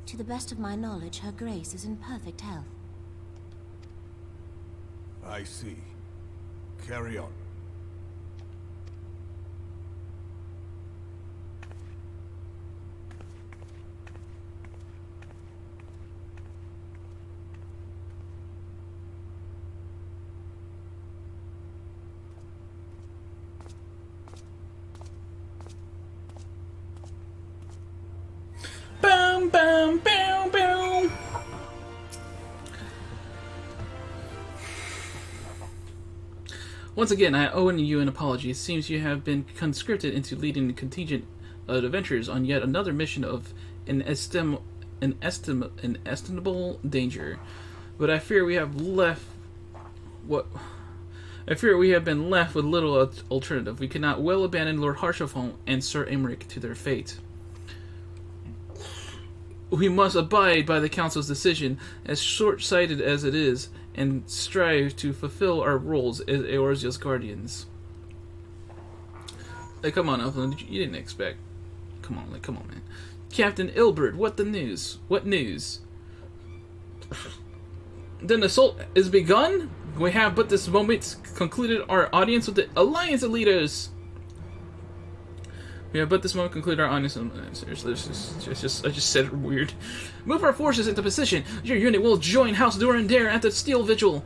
To the best of my knowledge, Her Grace is in perfect health. I see. Carry on. Boom, boom, boom, boom. Once again, I owe you an apology. It seems you have been conscripted into leading the contingent of adventurers on yet another mission of inestimable danger. But I fear we have been left with little alternative. We cannot well abandon Lord Harshaphone and Sir Emmerich to their fate. We must abide by the Council's decision, as short-sighted as it is, and strive to fulfill our roles as Eorzea's guardians. Hey, come on, Elfland, you didn't expect. Come on, man. Captain Ilbert, what the news? What news? Then the assault is begun? We have but this moment concluded our audience with the Alliance leaders. Yeah, but this moment conclude our audience. Seriously, I just said it weird. Move our forces into position. Your unit will join House Durandare at the Steel Vigil.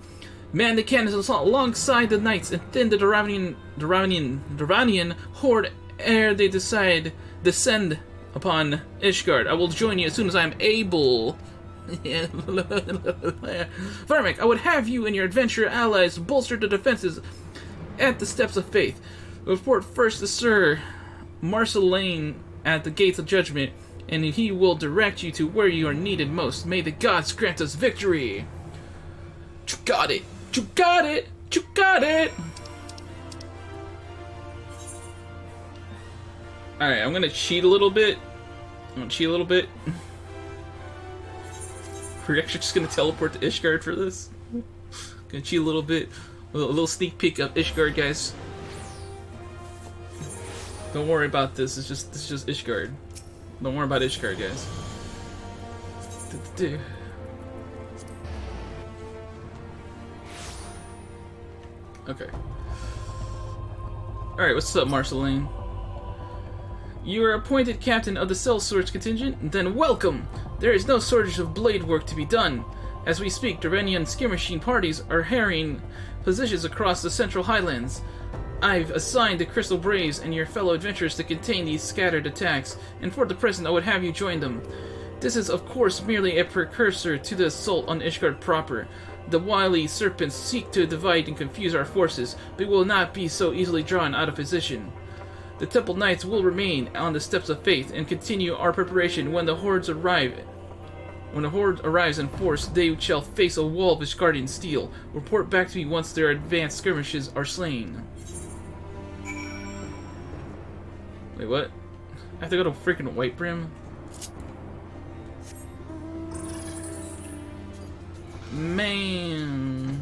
Man the cannons assault alongside the knights and thin the Duranian horde ere they descend upon Ishgard. I will join you as soon as I am able. Firemac, I would have you and your adventurer allies bolster the defenses at the Steps of Faith. Report first to Sir Marceline at the Gates of Judgment, and he will direct you to where you are needed most. May the gods grant us victory! You got it! You got it! You got it! Alright, I'm gonna cheat a little bit. We're actually just gonna teleport to Ishgard for this. Gonna cheat a little bit. A little sneak peek of Ishgard, guys. Don't worry about this. It's just Ishgard. Don't worry about Ishgard, guys. Okay. Alright, what's up, Marceline? You are appointed captain of the sellswords contingent? Then welcome! There is no shortage of blade work to be done. As we speak, Duranian skill machine parties are harrying positions across the central highlands. I've assigned the Crystal Braves and your fellow adventurers to contain these scattered attacks, and for the present I would have you join them. This is of course merely a precursor to the assault on Ishgard proper. The wily serpents seek to divide and confuse our forces, but will not be so easily drawn out of position. The Temple Knights will remain on the steps of faith and continue our preparation when the hordes arrive. When the horde arrives in force, they shall face a wall of Ishgardian steel. Report back to me once their advanced skirmishes are slain. Wait, what? I have to go to freaking Whitebrim? Man.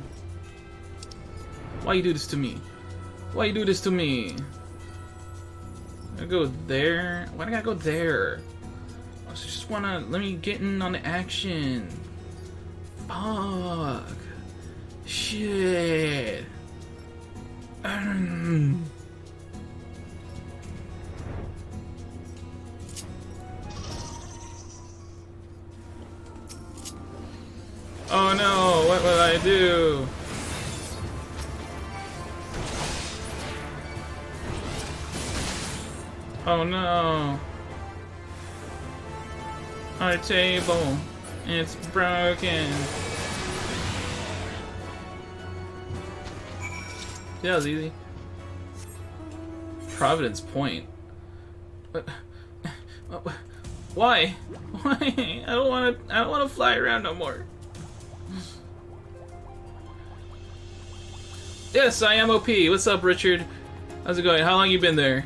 Why you do this to me? Why you do this to me? I go there? Why do I gotta go there? I just wanna let me get in on the action. Fuck. Shit. Oh no, what will I do? Oh no. Our table, it's broken. Yeah, that was easy. Providence Point. Why? Why? I don't want to fly around no more. Yes, I am OP. What's up, Richard? How's it going? How long you been there?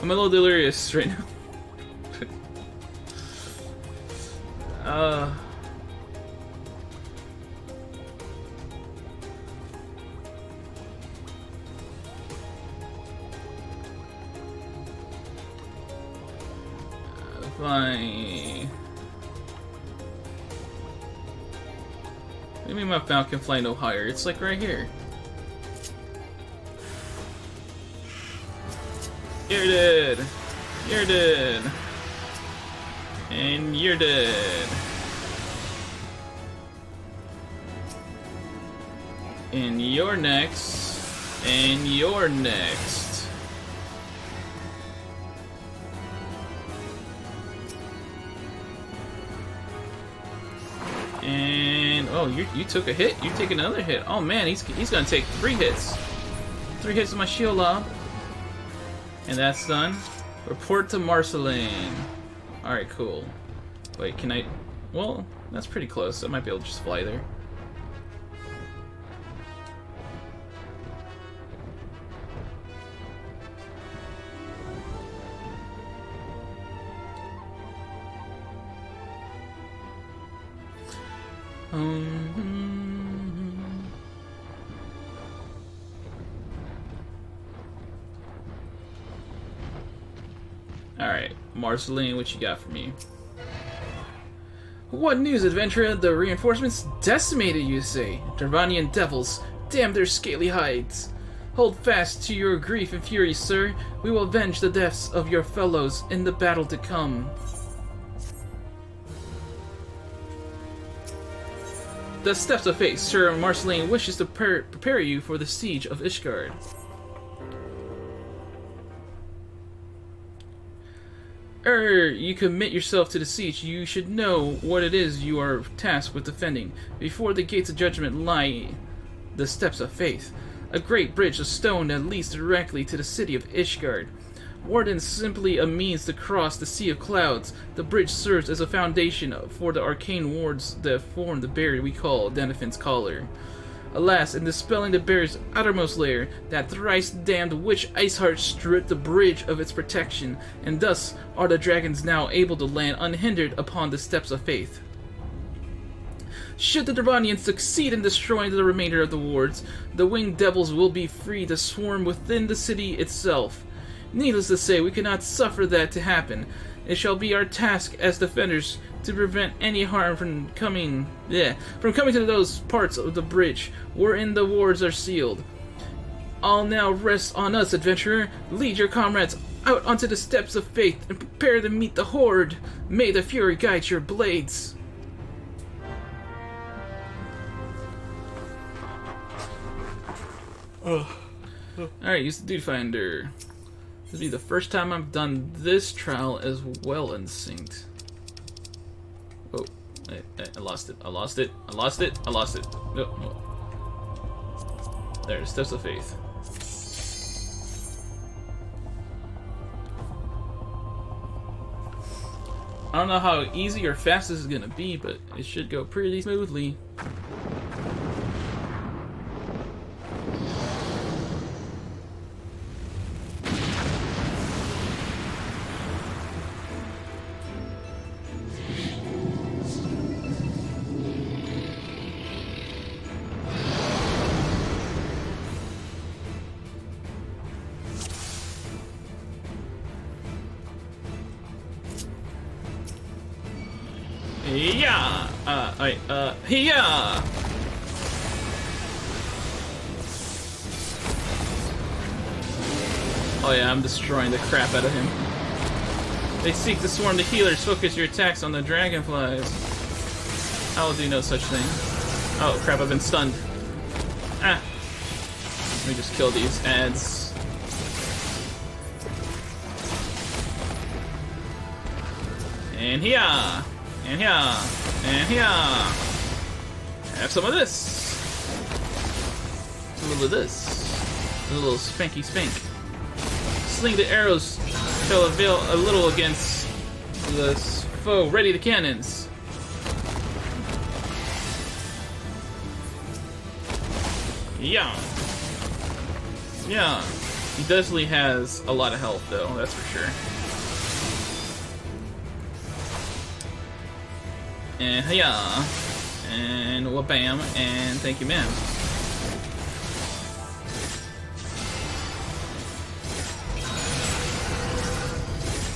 I'm a little delirious right now. Fine. What do you mean my falcon can fly no higher? It's like right here. You're dead. You're dead. And you're dead. And you're next. And you're next. And oh, you took a hit. You take another hit. Oh man, he's gonna take 3 hits. 3 hits of my shield lob. And that's done. Report to Marceline. Alright, cool. Wait, can I... Well, that's pretty close. I might be able to just fly there. Alright, Marceline, what you got for me? What news, adventurer? The reinforcements decimated, you say? Duranian devils, damn their scaly hides. Hold fast to your grief and fury, sir. We will avenge the deaths of your fellows in the battle to come. The steps of fate, Sir Marceline wishes to prepare you for the siege of Ishgard. You commit yourself to the siege, you should know what it is you are tasked with defending. Before the gates of judgment lie the steps of faith, a great bridge of stone that leads directly to the city of Ishgard. More than simply a means to cross the sea of clouds, the bridge serves as a foundation for the arcane wards that form the barrier we call Denethyn's Collar. Alas, in dispelling the barrier's outermost layer, that thrice-damned witch Iceheart stripped the bridge of its protection, and thus are the dragons now able to land unhindered upon the steps of faith. Should the Drabanians succeed in destroying the remainder of the wards, the winged devils will be free to swarm within the city itself. Needless to say, we cannot suffer that to happen. It shall be our task as defenders to prevent any harm from coming to those parts of the bridge wherein the wards are sealed. All now rests on us, adventurer. Lead your comrades out onto the steps of faith and prepare to meet the horde. May the fury guide your blades. Alright, use the Dude Finder. This will be the first time I've done this trial as well in synced. Oh, I lost it. I lost it. I lost it. I lost it. No. There, Steps of Faith. I don't know how easy or fast this is gonna be, but it should go pretty smoothly. Yeah. Yeah. Oh yeah, I'm destroying the crap out of him. They seek to swarm the healers. Focus your attacks on the dragonflies. I will do no such thing. Oh crap! I've been stunned. Ah. Let me just kill these ads. And here. And here, and here. Have some of this. A little of this. A little spanky spank. Sling the arrows shall avail a little against the foe. Ready the cannons. Yeah. Yeah. He definitely has a lot of health, though, that's for sure. And hiya, and wha-bam, and thank you, ma'am.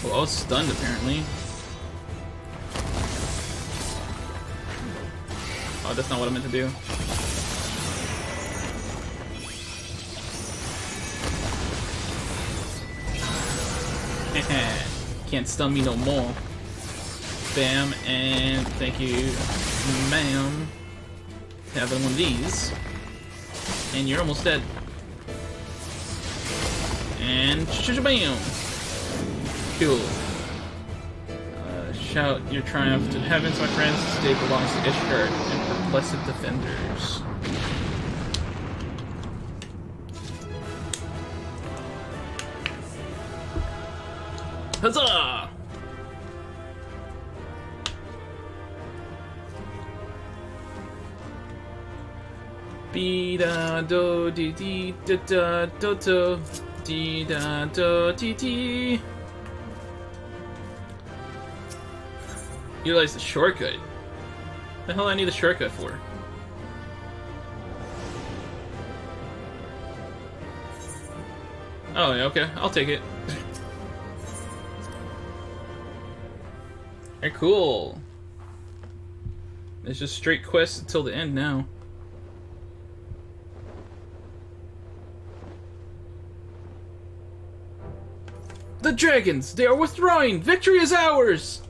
Well, I was stunned, apparently. Oh, that's not what I meant to do. Can't stun me no more. Bam, and thank you, ma'am. Have one of these. And you're almost dead. And bam. Cool. Shout your triumph to heavens, my friends. This day belongs to Ishgard and her blessed defenders. Huzzah! Be da do dee dee da da do do dee da do dee dee. Utilize the shortcut. The hell I need the shortcut for? Oh yeah, okay, I'll take it. Alright, cool. It's just straight quests until the end now. The dragons! They are withdrawing! Victory is ours!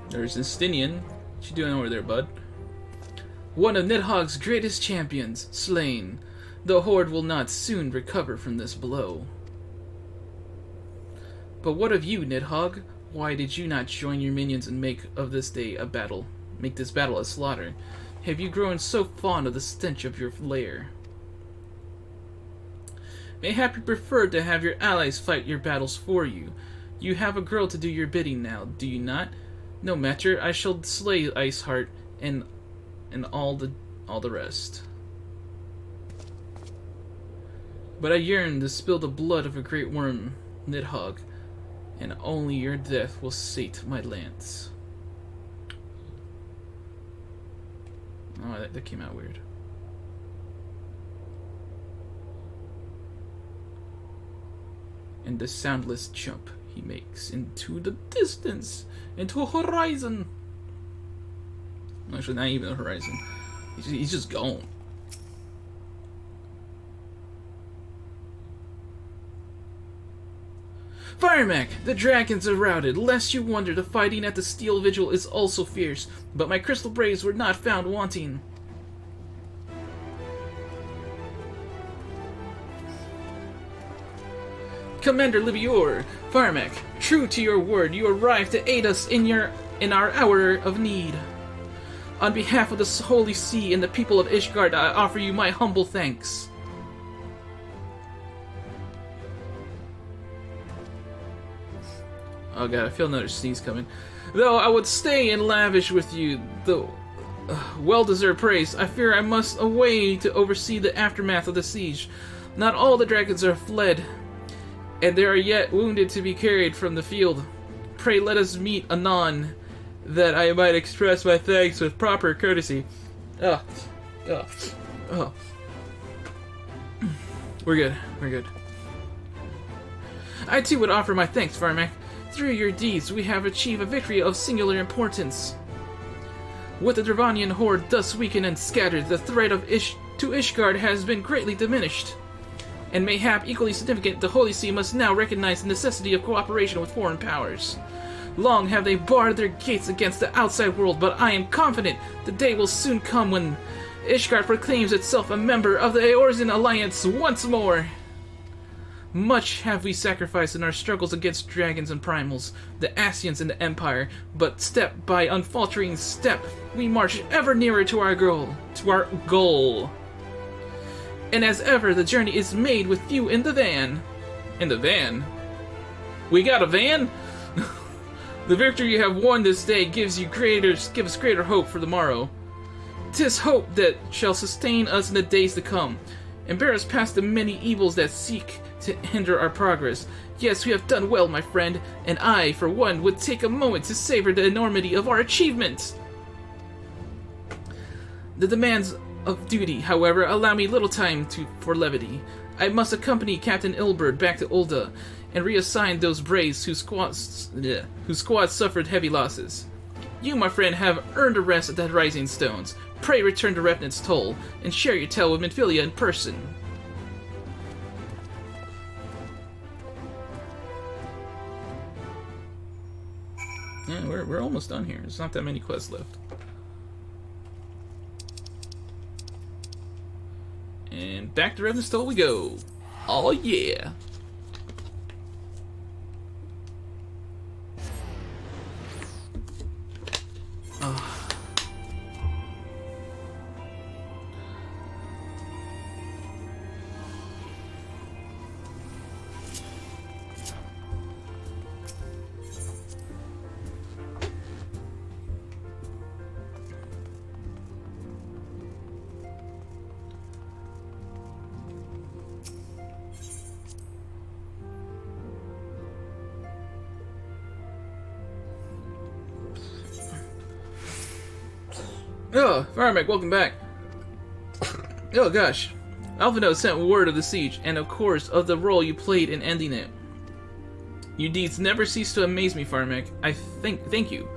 There's Justinian. What you doing over there, bud? One of Nidhogg's greatest champions, slain. The Horde will not soon recover from this blow. But what of you, Nidhogg? Why did you not join your minions and make of this day a battle? Make this battle a slaughter? Have you grown so fond of the stench of your lair? Mayhap you preferred to have your allies fight your battles for you. You have a girl to do your bidding now, do you not? No matter, I shall slay Iceheart and all the rest. But I yearn to spill the blood of a great worm, Nidhogg, and only your death will sate my lance. Oh, that came out weird. And the soundless jump he makes into the distance, into a horizon. Actually, not even a horizon. He's just gone. Firemac, the dragons are routed. Lest you wonder, the fighting at the Steel Vigil is also fierce, but my crystal braves were not found wanting. Commander Livior, Firemac, true to your word, you arrived to aid us in our hour of need. On behalf of the Holy See and the people of Ishgard, I offer you my humble thanks. Oh god, I feel another sneeze coming. Though I would stay and lavish with you the well-deserved praise, I fear I must away to oversee the aftermath of the siege. Not all the dragons are fled, and there are yet wounded to be carried from the field. Pray let us meet anon, that I might express my thanks with proper courtesy. We're good. We're good. I too would offer my thanks, Firemac. Through your deeds, we have achieved a victory of singular importance. With the Dravanian horde thus weakened and scattered, the threat of to Ishgard has been greatly diminished. And mayhap equally significant, the Holy See must now recognize the necessity of cooperation with foreign powers. Long have they barred their gates against the outside world, but I am confident the day will soon come when Ishgard proclaims itself a member of the Eorzean Alliance once more. Much have we sacrificed in our struggles against dragons and primals, the Ascians and the Empire, but step by unfaltering step, we march ever nearer to our goal. And as ever, the journey is made with you in the van. In the van? We got a van? The victory you have won this day gives us greater hope for the morrow. 'Tis hope that shall sustain us in the days to come, and bear us past the many evils that seek to hinder our progress. Yes, we have done well, my friend, and I, for one, would take a moment to savor the enormity of our achievements. The demands of duty, however, allow me little time for levity. I must accompany Captain Ilberd back to UL'DAH and reassign those braves whose squads suffered heavy losses. You, my friend, have earned a rest at the Rising Stones. Pray return to Revenant's Toll and share your tale with Minfilia in person. Yeah, we're almost done here. There's not that many quests left. And back to Revenant's Toll we go. Oh yeah. Oh, Firemac, welcome back. Oh gosh. Alphinaud sent word of the siege, and of course of the role you played in ending it. Your deeds never cease to amaze me, Firemac. Thank you.